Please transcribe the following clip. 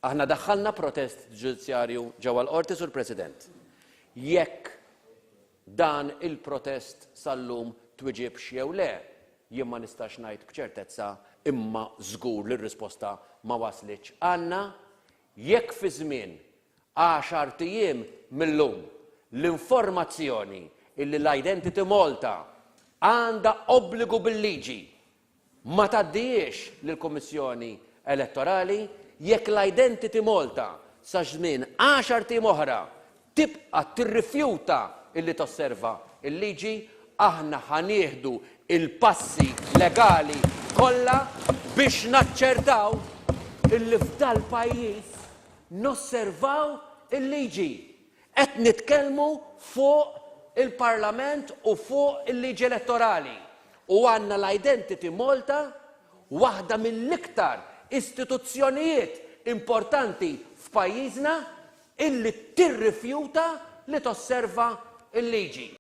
Aħna daħħalna protest ġudizzjarju ġewwa l-Qorti sur President. Jekk dan il-protest sal-lum twiġibx jew le, jien ma nistax ngħid b'ċertezza imma żgur li r-risposta ma waslitx. Għandna jekk fi żmien 10 ijiem millum l-informazzjoni illi l-Identity Malta għandha obbligu bil-liġi ma tgħaddihiex lill-Kummissjoni Elettorali, jekk l-Identity Malta sa żmien 10 ijiem oħra tibqa' tirrifjuta illi tosserva il-liġi, aħna ħanieħdu il-passi legali kollha biex naċċertaw illi f'dal pajjiż nosservaw il-liġi. Qed nitkellmu fuq il-Parlament u fuq il-liġi elettorali. U għandna l-Identity Malta waħda mill-iktar istituzzjonijiet importanti f'pajjiżna illi tirrifjuta li tosserva il-liġi.